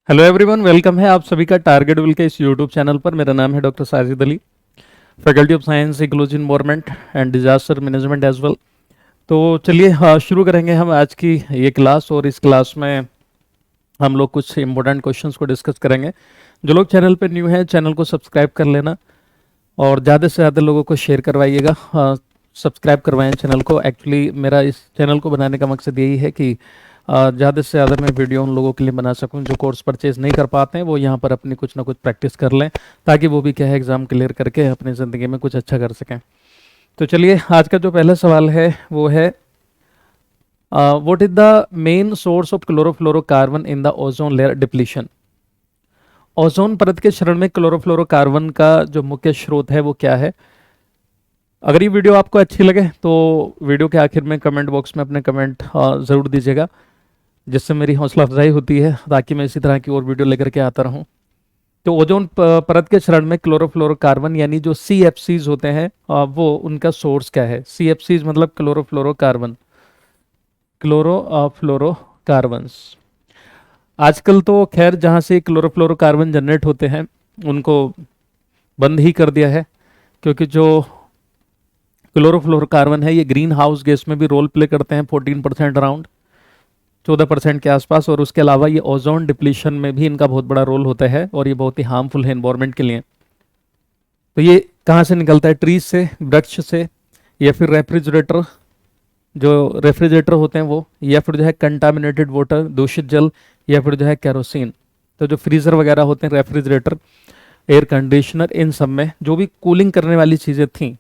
Hello everyone, welcome है आप सभी का टारगेट विल के इस यूट्यूब चैनल पर। मेरा नाम है doctor Sajid Ali, faculty of science ecology environment and disaster management as well. तो चलिए शुरू करेंगे हम आज की ये क्लास। और इस क्लास में हम लोग कुछ इंपॉर्टेंट क्वेश्चंस को डिस्कस करेंगे। जो लोग चैनल पर न्यू हैं चैनल को सब्सक्राइब कर लेना और ज़्यादा से ज़्यादा लोगों को शेयर करवाइएगा, सब्सक्राइब करवाएं चैनल को। एक्चुअली मेरा इस चैनल को बनाने का मकसद यही है कि ज़्यादा से ज़्यादा मैं वीडियो उन लोगों के लिए बना सकूं जो कोर्स परचेज नहीं कर पाते हैं, वो यहाँ पर अपनी कुछ ना कुछ प्रैक्टिस कर लें ताकि वो भी क्या है एग्ज़ाम क्लियर करके अपनी ज़िंदगी में कुछ अच्छा कर सकें। तो चलिए आज का जो पहला सवाल है वो है what is the main source of chlorofluorocarbon in the ozone layer depletion. Ozone परत के क्षरण में क्लोरोफ्लोरोकार्बन का जो मुख्य स्रोत है वो क्या है। अगर ये वीडियो आपको अच्छी लगे तो वीडियो के आखिर में कमेंट बॉक्स में अपने कमेंट ज़रूर दीजिएगा, जिससे मेरी हौसला अफजाई होती है ताकि मैं इसी तरह की और वीडियो लेकर के आता रहूं। तो ओजोन परत के क्षरण में क्लोरोफ्लोरोकार्बन यानी जो CFCs होते हैं वो उनका सोर्स क्या है। CFCs मतलब क्लोरोफ्लोरोकार्बन, क्लोरोफ्लोरोकार्बन्स। आजकल तो खैर जहाँ से क्लोरोफ्लोरोकार्बन जनरेट होते हैं उनको बंद ही कर दिया है, क्योंकि जो क्लोरोफ्लोरोकार्बन है ये ग्रीन हाउस गैस में भी रोल प्ले करते हैं 14% अराउंड, 14% के आसपास। और उसके अलावा ये ओजोन डिप्लीशन में भी इनका बहुत बड़ा रोल होता है और ये बहुत ही हार्मफुल है एनवायरनमेंट के लिए। तो ये कहाँ से निकलता है? ट्रीज से, वृक्ष से, या फिर रेफ्रिजरेटर, जो रेफ्रिजरेटर होते हैं वो, या फिर जो है कंटामिनेटेड वाटर, दूषित जल, या फिर जो है केरोसिन। तो जो फ्रीजर वगैरह होते हैं, रेफ्रिजरेटर, एयर कंडीशनर, इन सब में जो भी कूलिंग करने वाली चीज़ें थी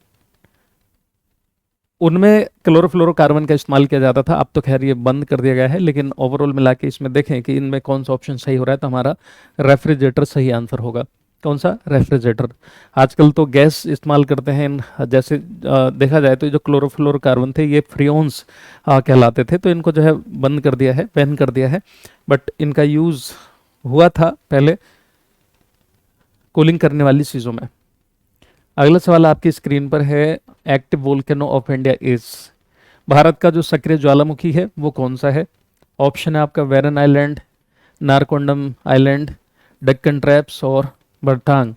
उनमें क्लोरोफ्लोरोकार्बन का इस्तेमाल किया जाता था। अब तो खैर ये बंद कर दिया गया है, लेकिन ओवरऑल मिला के इसमें देखें कि इनमें कौन सा ऑप्शन सही हो रहा है, तो हमारा रेफ्रिजरेटर सही आंसर होगा। कौन सा? रेफ्रिजरेटर। आजकल तो गैस इस्तेमाल करते हैं जैसे देखा जाए तो जो क्लोरोफ्लोरोकार्बन थे ये फ्रियोन्स कहलाते थे, तो इनको जो है बंद कर दिया है, बैन कर दिया है। बट इनका यूज़ हुआ था पहले कूलिंग करने वाली चीज़ों में। अगला सवाल आपकी स्क्रीन पर है, active volcano of India is. Bharat का जो सक्रिय ज्वालामुखी है वो कौन सा है? ऑप्शन है आपका Warren island, Narcondam island, Deccan traps और बरटांग।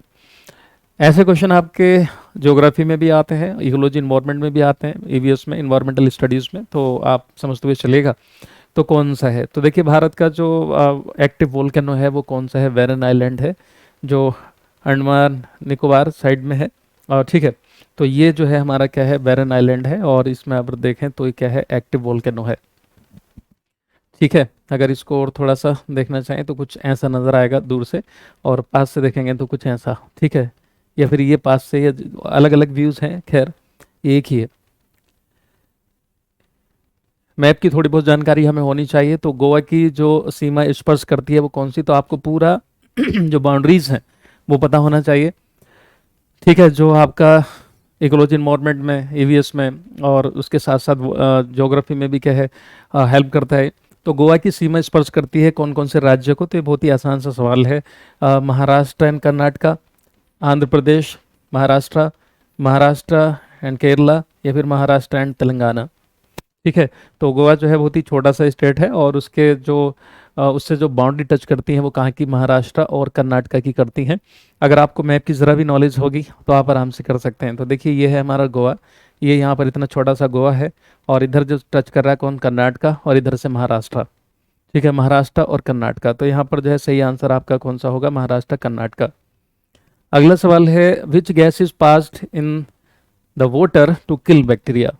ऐसे क्वेश्चन आपके ज्योग्राफी में भी आते हैं, इकोलॉजी इन्वायरमेंट में भी आते हैं, EVS में, इन्वायरमेंटल स्टडीज़ में, तो आप समझते हुए चलेगा। तो कौन सा है? तो देखिए भारत का जो एक्टिव वोल्केनो है वो कौन सा है? वेरन आइलैंड है, जो अंडमान निकोबार साइड में है। और ठीक है, तो ये जो है हमारा क्या है? बैरन आइलैंड है। और इसमें अगर देखें तो ये क्या है? एक्टिव वोल्केनो है। ठीक है, अगर इसको और थोड़ा सा देखना चाहें तो कुछ ऐसा नज़र आएगा दूर से, और पास से देखेंगे तो कुछ ऐसा। ठीक है, या फिर ये पास से, ये अलग अलग व्यूज़ हैं, खैर एक ही है। मैप की थोड़ी बहुत जानकारी हमें होनी चाहिए। तो गोवा की जो सीमा स्पर्श करती है वो कौन सी? तो आपको पूरा जो बाउंड्रीज हैं वो पता होना चाहिए। ठीक है, जो आपका इकोलॉजी इन्वायरमेंट में, EVS में, और उसके साथ साथ ज्योग्राफी में भी क्या है हेल्प करता है। तो गोवा की सीमा स्पर्श करती है कौन कौन से राज्य को? तो ये बहुत ही आसान सा सवाल है। महाराष्ट्र एंड कर्नाटका, आंध्र प्रदेश, महाराष्ट्र, महाराष्ट्र एंड केरला, या फिर महाराष्ट्र एंड तेलंगाना। ठीक है, तो गोवा जो है बहुत ही छोटा सा स्टेट है और उसके जो उससे जो बाउंड्री टच करती हैं वो कहाँ की? महाराष्ट्र और कर्नाटका की करती हैं। अगर आपको मैप की ज़रा भी नॉलेज होगी तो आप आराम से कर सकते हैं। तो देखिए ये है हमारा गोवा, ये यहाँ पर इतना छोटा सा गोवा है, और इधर जो टच कर रहा है कौन? कर्नाटका, और इधर से महाराष्ट्र। ठीक है, महाराष्ट्र और कर्नाटका। तो यहाँ पर जो है सही आंसर आपका कौन सा होगा? महाराष्ट्र, कर्नाटका। अगला सवाल है, which gas is passed in the water to kill bacteria.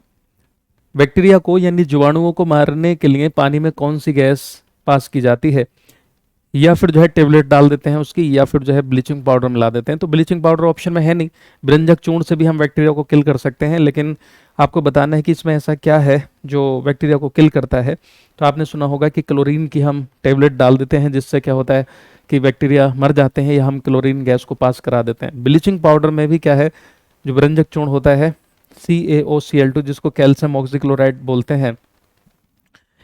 Bacteria को यानी जीवाणुओं को मारने के लिए पानी में कौन सी गैस पास की जाती है? या फिर जो है टेबलेट डाल देते हैं उसकी, या फिर जो है ब्लीचिंग पाउडर मिला देते हैं। तो ब्लीचिंग पाउडर ऑप्शन में है नहीं, ब्रंजक चूर्ण से भी हम बैक्टीरिया को किल कर सकते हैं, लेकिन आपको बताना है कि इसमें ऐसा क्या है जो बैक्टीरिया को किल करता है। तो आपने सुना होगा कि क्लोरीन की हम टेबलेट डाल देते हैं, जिससे क्या होता है कि बैक्टीरिया मर जाते हैं, या हम क्लोरीन गैस को पास करा देते हैं। ब्लीचिंग पाउडर में भी क्या है, जो ब्रंजक चूर्ण होता है CaOCl2, जिसको कैल्शियम ऑक्सीक्लोराइड बोलते हैं,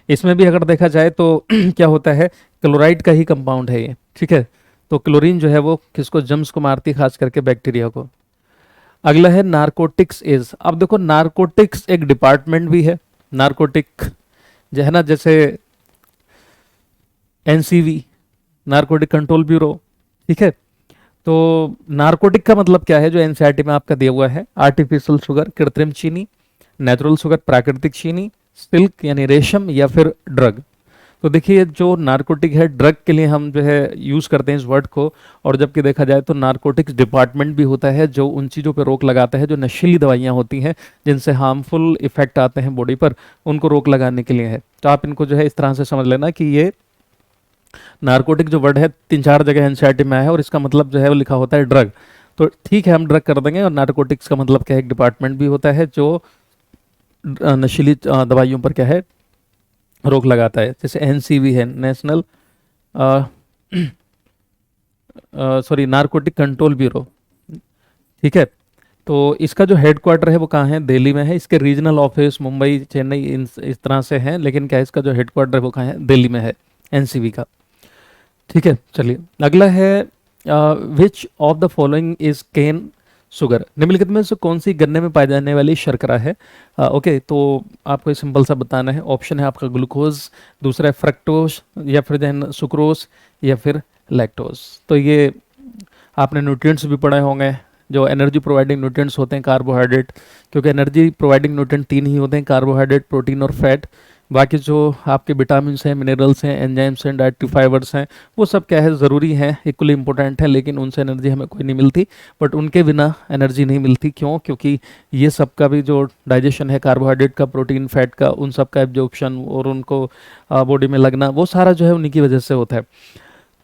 इसमें भी अगर देखा जाए तो क्या होता है? क्लोराइड का ही कंपाउंड है ये। ठीक है, तो क्लोरीन जो है वो किसको? जम्स को मारती है, खास करके बैक्टीरिया को। अगला है नारकोटिक्स इज। अब देखो नारकोटिक्स एक डिपार्टमेंट भी है। नारकोटिक जो है ना, जैसे NCV नारकोटिक कंट्रोल ब्यूरो। ठीक है, तो नारकोटिक का मतलब क्या है जो एनसीईआरटी में आपका दिया हुआ है? आर्टिफिशियल शुगर, कृत्रिम चीनी, नेचुरल शुगर, प्राकृतिक चीनी, सिल्क यानी रेशम, या फिर ड्रग। तो देखिए जो नारकोटिक है, ड्रग के लिए हम जो है यूज़ करते हैं इस वर्ड को, और जबकि देखा जाए तो नारकोटिक्स डिपार्टमेंट भी होता है जो उन चीज़ों पर रोक लगाता है, जो नशीली दवाइयाँ होती हैं जिनसे हार्मफुल इफेक्ट आते हैं बॉडी पर, उनको रोक लगाने के लिए है। तो आप इनको जो है इस तरह से समझ लेना कि ये नारकोटिक जो वर्ड है 3-4 जगह एनसीईआरटी में आया है और इसका मतलब जो है वो लिखा होता है ड्रग। तो ठीक है, हम ड्रग कर देंगे। और नारकोटिक्स का मतलब क्या है? एक डिपार्टमेंट भी होता है जो नशीली दवाइयों पर क्या है रोक लगाता है। जैसे एनसीबी है, national sorry narcotic control bureau. ठीक है, तो इसका जो हेडक्वार्टर है वो कहाँ है? दिल्ली में है। इसके रीजनल ऑफिस मुंबई, चेन्नई इस तरह से हैं, लेकिन क्या इसका जो हेडक्वार्टर है वो कहाँ है? दिल्ली में है, एनसीबी का। ठीक है, चलिए अगला है which of the following is cane sugar? निम्नलिखित में से कौन सी गन्ने में पाई जाने वाली शर्करा है? ओके, तो आपको सिंपल सा बताना है। ऑप्शन है आपका ग्लूकोज, दूसरा है फ्रक्टोज, या फिर देन सुक्रोज, या फिर लैक्टोज। तो ये आपने न्यूट्रिएंट्स भी पढ़े होंगे, जो एनर्जी प्रोवाइडिंग न्यूट्रिएंट्स होते हैं कार्बोहाइड्रेट, क्योंकि एनर्जी प्रोवाइडिंग न्यूट्रिएंट 3 ही होते हैं, कार्बोहाइड्रेट, प्रोटीन और फैट। बाकी जो आपके विटामिन्स हैं, मिनरल्स हैं, एंजाइम्स हैं, डाइटरी फाइबर्स हैं, वो सब क्या है ज़रूरी हैं, इक्वली इंपॉर्टेंट है, लेकिन उनसे एनर्जी हमें कोई नहीं मिलती। बट उनके बिना एनर्जी नहीं मिलती। क्यों? क्योंकि ये सब का भी जो डाइजेशन है, कार्बोहाइड्रेट का, प्रोटीन, फैट का, उन सब का एब्जॉर्प्शन और उनको बॉडी में लगना, वो सारा जो है उन्हीं की वजह से होता है।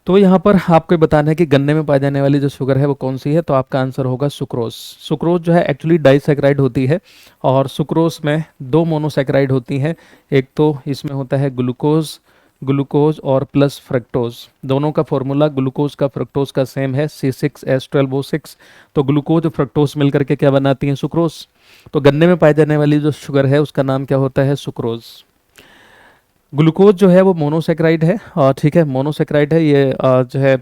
तो यहाँ पर आपको बताना है कि गन्ने में पाई जाने वाली जो शुगर है वो कौन सी है। तो आपका आंसर होगा सुक्रोज। सुक्रोज जो है एक्चुअली डाइसैकेराइड होती है, और सुक्रोज में 2 मोनोसैकेराइड होती हैं। एक तो इसमें होता है ग्लूकोज, ग्लूकोज और प्लस फ्रक्टोज। दोनों का फॉर्मूला ग्लूकोज का फ्रक्टोज का सेम है, C6H12O6। तो ग्लूकोज और फ्रक्टोज मिलकर के क्या बनाती हैं? सुक्रोज। तो गन्ने में पाई जाने वाली जो शुगर है उसका नाम क्या होता है? सुक्रोज। ग्लूकोज जो है वो मोनोसेक्राइड है, और ठीक है मोनोसेक्राइड है ये, जो है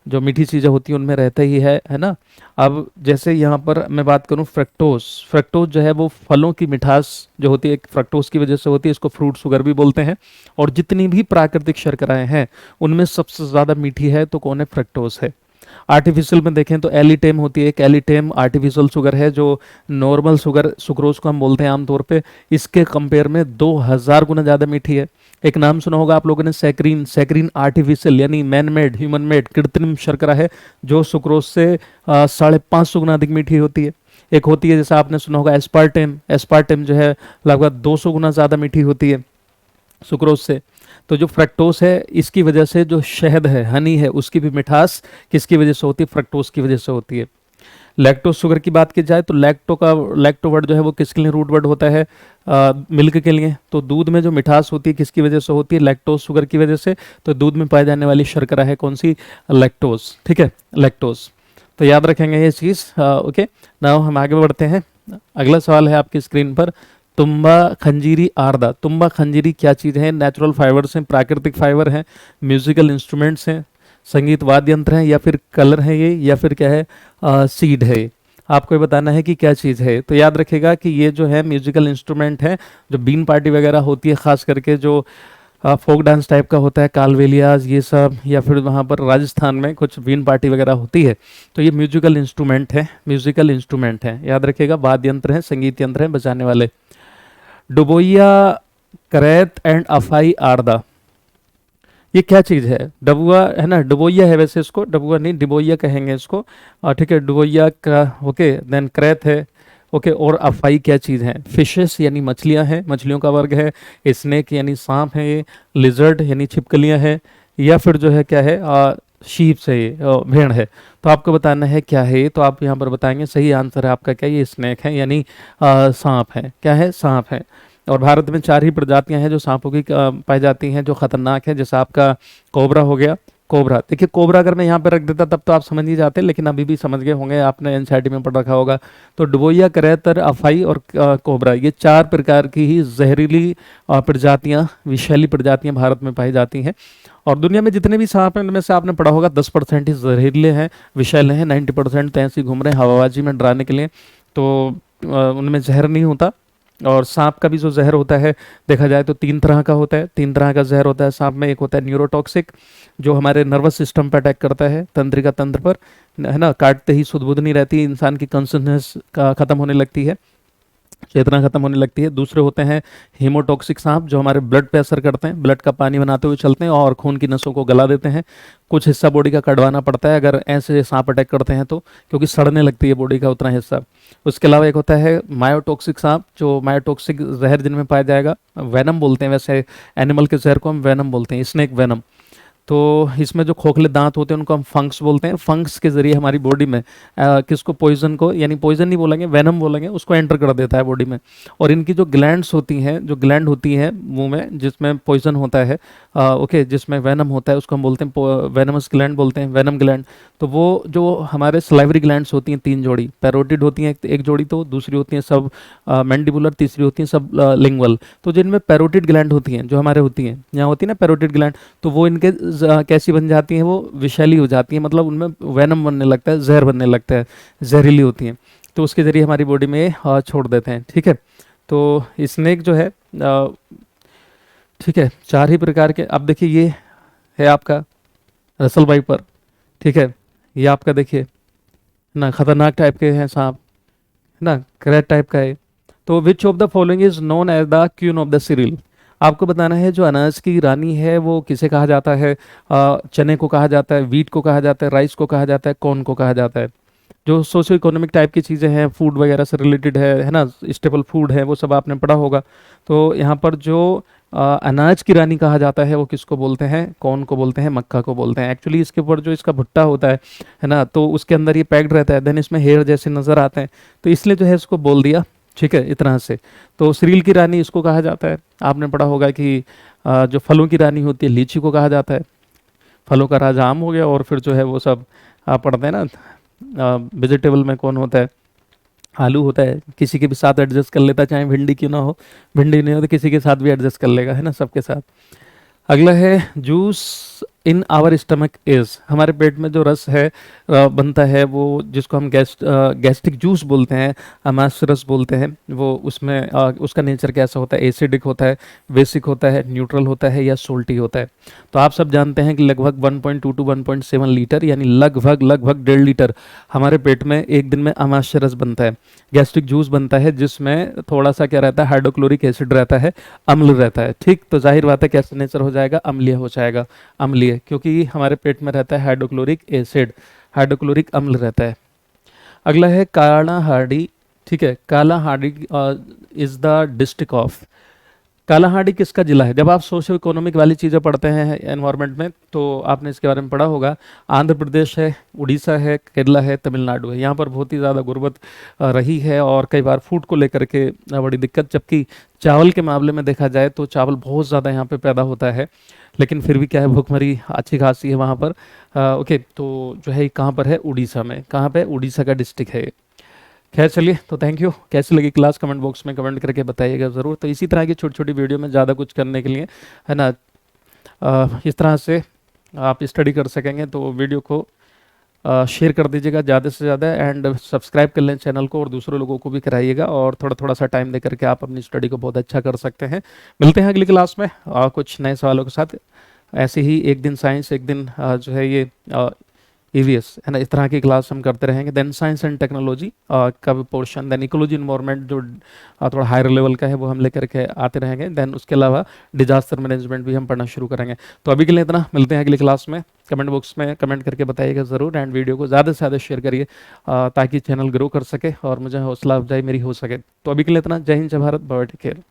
जो मीठी चीज़ें होती हैं उनमें रहता ही है ना। अब जैसे यहाँ पर मैं बात करूँ फ्रक्टोज, फ्रक्टोज जो है वो फलों की मिठास जो होती है फ्रक्टोज की वजह से होती है, इसको फ्रूट शुगर भी बोलते हैं। और जितनी भी प्राकृतिक शर्कराएं हैं उनमें सबसे ज़्यादा मीठी है तो कौन है? फ्रक्टोज है। आर्टिफिशियल में देखें तो एलिटेम होती है, एक एलिटेम आर्टिफिशियल शुगर है जो नॉर्मल शुगर सुक्रोज को हम बोलते हैं आमतौर पे, इसके कंपेयर में 2000 गुना ज़्यादा मीठी है। एक नाम सुना होगा आप लोगों ने, सैक्रीन। सैक्रीन आर्टिफिशियल यानी मैन मेड, ह्यूमन मेड, कृत्रिम शर्करा है जो सुक्रोज से 550 गुना अधिक मीठी होती है। एक होती है जैसा आपने सुना होगा एस्पार्टेम, एस्पार्टेम जो है लगभग 200 गुना ज़्यादा मीठी होती है सुक्रोज से। तो जो फ्रक्टोस है इसकी वजह से जो शहद है, हनी है, उसकी भी मिठास किसकी वजह से होती है? फ्रक्टोस की वजह से होती है। लैक्टोज शुगर की बात की जाए तो लैक्टो वर्ड जो है वो किसके लिए रूट वर्ड होता है? मिल्क के लिए। तो दूध में जो मिठास होती है किसकी वजह से होती है? लैक्टोज शुगर की वजह से। तो दूध में पाई जाने वाली शर्करा है कौन सी? लैक्टोज। ठीक है, लैक्टोज। तो याद रखेंगे ये चीज़। ओके, नाउ हम आगे बढ़ते हैं। अगला सवाल है आपकी स्क्रीन पर, तुम्बा खंजीरी आर्दा। तुम्बा खंजीरी क्या चीज़ है? नेचुरल फाइबर्स हैं, प्राकृतिक फाइबर हैं, म्यूजिकल इंस्ट्रूमेंट्स हैं, संगीत वाद्य यंत्र हैं, या फिर कलर है ये, या फिर क्या है? सीड है। आपको ये बताना है कि क्या चीज़ है। तो याद रखेगा कि ये जो है म्यूजिकल इंस्ट्रूमेंट है, जो बीन पार्टी वगैरह होती है, खास करके जो फोक डांस टाइप का होता है, कालबेलियाज ये सब, या फिर वहाँ पर राजस्थान में कुछ बीन पार्टी वगैरह होती है, तो ये म्यूजिकल इंस्ट्रूमेंट है, म्यूजिकल इंस्ट्रूमेंट है। याद रखिएगा, वाद्य यंत्र हैं, संगीत यंत्र हैं बजाने वाले। डुबोइया, करैत एंड अफाई आर्दा, ये क्या चीज़ है? डबुआ है ना, डुबोइया है वैसे, इसको डबुआ नहीं डिबोइया कहेंगे इसको। ठीक है, डुबोइया का ओके, देन करैत है ओके, और अफाई क्या चीज़ है? फिशेस यानी मछलियां हैं, मछलियों का वर्ग है। स्नेक यानी सांप है ये। लिजर्ड यानी छिपकलियां हैं, या फिर जो है क्या है? शीप से ये भेड़ है। तो आपको बताना है क्या है ये, तो आप यहाँ पर बताएंगे। सही आंसर है आपका क्या? ये स्नेक है यानी सांप है। क्या है? सांप है। और भारत में 4 ही प्रजातियां हैं जो सांपों की पाई जाती हैं जो खतरनाक है, जैसा आपका कोबरा हो गया। कोबरा, देखिए कोबरा अगर मैं यहाँ पे रख देता तब तो आप समझ ही जाते, लेकिन अभी भी समझ गए होंगे, आपने एनसीईआरटी में पढ़ रखा होगा। तो डुबोइया, करैतर, अफाई और कोबरा, ये 4 प्रकार की ही जहरीली प्रजातियां, विषैली प्रजातियां भारत में पाई जाती हैं। और दुनिया में जितने भी सांप हैं उनमें से आपने पढ़ा होगा 10% ही जहरीले हैं, विषैले हैं, 90% तो ऐसे ही घूम रहे हैं हवाबाजी में डराने के लिए। तो उनमें जहर नहीं होता। और सांप का भी जो जहर होता है देखा जाए तो 3 तरह का होता है, 3 तरह का जहर होता है सांप में। एक होता है न्यूरोटॉक्सिक, जो हमारे नर्वस सिस्टम पर अटैक करता है, तंत्रिका तंत्र पर, है ना, काटते ही सुध बुध नहीं रहती, इंसान की कॉन्शसनेस का खत्म होने लगती है, चेतना खत्म होने लगती है। दूसरे होते हैं हीमोटॉक्सिक सांप, जो हमारे ब्लड पे असर करते हैं, ब्लड का पानी बनाते हुए चलते हैं और खून की नसों को गला देते हैं। कुछ हिस्सा बॉडी का कटवाना पड़ता है अगर ऐसे सांप अटैक करते हैं तो, क्योंकि सड़ने लगती है बॉडी का उतना हिस्सा। उसके अलावा एक होता है मायोटॉक्सिक सांप, जो मायोटॉक्सिक जहर जिनमें पाया जाएगा, वेनम बोलते हैं वैसे, एनिमल के जहर को हम वेनम बोलते हैं, स्नेक वेनम। तो इसमें जो खोखले दांत होते हैं उनको हम फंक्स बोलते हैं। फंक्स के जरिए हमारी बॉडी में किसको, पॉइजन को, यानी पॉइजन नहीं बोलेंगे, वेनम बोलेंगे, उसको एंटर कर देता है बॉडी में। और इनकी जो ग्लैंड्स होती हैं, जो ग्लैंड होती है मुंह में जिसमें पॉइजन होता है, ओके, जिसमें वेनम होता है, उसको हम बोलते हैं वेनमस ग्लैंड बोलते हैं, वेनम ग्लैंड। तो वो जो हमारे सलाइवरी ग्लैंड्स होती हैं 3 जोड़ी, पैरोटिड होती हैं एक जोड़ी, तो दूसरी होती हैं सब मैंडिबुलर, तीसरी होती हैं सब लिंगुअल। तो जिनमें पैरोटिड ग्लैंड होती हैं, जो हमारे होती हैं, यहाँ होती है ना पैरोटिड ग्लैंड, तो वो इनके कैसी बन जाती हैं, वो विषैली हो जाती हैं, मतलब उनमें वेनम बनने लगता है, जहर बनने लगता है, जहरीली होती हैं। तो उसके जरिए हमारी बॉडी में छोड़ देते हैं। ठीक है, तो स्नेक जो है, ठीक है, 4 ही प्रकार के। अब देखिए ये है आपका रसल वाइपर, ठीक है, ये आपका देखिए ना खतरनाक टाइप के हैं सांप, है ना, करैट टाइप का है। तो which of the following is known as the queen of the cereal. आपको बताना है जो अनाज की रानी है वो किसे कहा जाता है। चने को कहा जाता है, वीट को कहा जाता है, राइस को कहा जाता है, कॉर्न को कहा जाता है। जो सोशो इकोनॉमिक टाइप की चीज़ें हैं, फूड वगैरह से रिलेटेड है ना, स्टेपल फूड है, वो सब आपने पढ़ा होगा। तो यहाँ पर जो अनाज की रानी कहा जाता है वो किसको बोलते हैं, कॉर्न को बोलते हैं, मक्का को बोलते हैं। एक्चुअली इसके ऊपर जो इसका भुट्टा होता है ना, तो उसके अंदर ये पैक्ड रहता है, देन इसमें हेयर जैसे नज़र आते हैं, तो इसलिए जो है इसको बोल दिया। ठीक है, इतना से। तो सीरियल की रानी इसको कहा जाता है। आपने पढ़ा होगा कि जो फलों की रानी होती है लीची को कहा जाता है, फलों का राजा आम हो गया। और फिर जो है वो सब आप पढ़ते हैं ना, वेजिटेबल में कौन होता है, आलू होता है, किसी के भी साथ एडजस्ट कर लेता है, चाहे भिंडी क्यों ना हो, भिंडी नहीं हो तो किसी के साथ भी एडजस्ट कर लेगा, है ना, सबके साथ। अगला है juice in our stomach is, हमारे पेट में जो रस है बनता है, वो जिसको हम गैस्ट्रिक जूस बोलते हैं, अमास रस बोलते हैं, वो उसमें उसका नेचर कैसा होता है, एसिडिक होता है, बेसिक होता है, न्यूट्रल होता है, या सोल्टी होता है। तो आप सब जानते हैं कि लगभग 1.2 टू 1.7 लीटर, यानी लगभग लगभग 1.5 लीटर हमारे पेट में एक दिन में अमाशय रस बनता है, गैस्ट्रिक जूस बनता है, जिसमें थोड़ा सा क्या रहता है, हाइड्रोक्लोरिक एसिड रहता है, अम्ल रहता है। ठीक, तो जाहिर बात है कैसा नेचर हो जाएगा, अम्लीय हो जाएगा, अम्लीय, क्योंकि हमारे पेट में रहता है हाइड्रोक्लोरिक एसिड, हाइड्रोक्लोरिक अम्ल रहता है। अगला है काला हार्डी। ठीक है, काला Hardy is the district of, Kalahandi किसका जिला है। जब आप सोशो इकोनॉमिक वाली चीज़ें पढ़ते हैं एनवायरनमेंट में तो आपने इसके बारे में पढ़ा होगा। आंध्र प्रदेश है, उड़ीसा है, केरला है, तमिलनाडु है। यहाँ पर बहुत ही ज़्यादा गुर्बत रही है और कई बार फूड को लेकर के बड़ी दिक्कत, जबकि चावल के मामले में देखा जाए तो चावल बहुत ज़्यादा यहाँ पे पैदा होता है, लेकिन फिर भी क्या है, भूखमरी अच्छी खासी है वहाँ पर। ओके, तो जो है कहाँ पर है, उड़ीसा में। कहाँ पे, उड़ीसा का डिस्ट्रिक्ट है। खैर चलिए, तो थैंक यू। कैसी लगी क्लास कमेंट बॉक्स में कमेंट करके बताइएगा ज़रूर। तो इसी तरह की छोटी छोटी वीडियो में ज़्यादा कुछ करने के लिए, है ना, इस तरह से आप स्टडी कर सकेंगे, तो वीडियो को शेयर कर दीजिएगा ज़्यादा से ज़्यादा, एंड सब्सक्राइब कर लें चैनल को और दूसरे लोगों को भी कराइएगा, और थोड़ा थोड़ा सा टाइम दे करके आप अपनी स्टडी को बहुत अच्छा कर सकते हैं। मिलते हैं अगली क्लास में कुछ नए सवालों के साथ। ऐसे ही एक दिन साइंस, एक दिन जो है ये ईवीएस, है ना, इस तरह की क्लास हम करते रहेंगे। देन साइंस एंड टेक्नोलॉजी का भी पोर्शन, देन इकोलॉजी इन्वायरमेंट जो थोड़ा हायर लेवल का है वो हम लेकर के आते रहेंगे। देन उसके अलावा डिजास्टर मैनेजमेंट भी हम पढ़ना शुरू करेंगे। तो अभी के लिए इतना, मिलते हैं अगली क्लास में। कमेंट बॉक्स में कमेंट करके बताइएगा ज़रूर, एंड वीडियो को ज़्यादा से ज़्यादा शेयर करिए ताकि चैनल ग्रो कर सके और मुझे हौसला अफजाई मेरी हो सके। तो अभी के लिए इतना, जय हिंद, जय भारत, बाय, टेक केयर।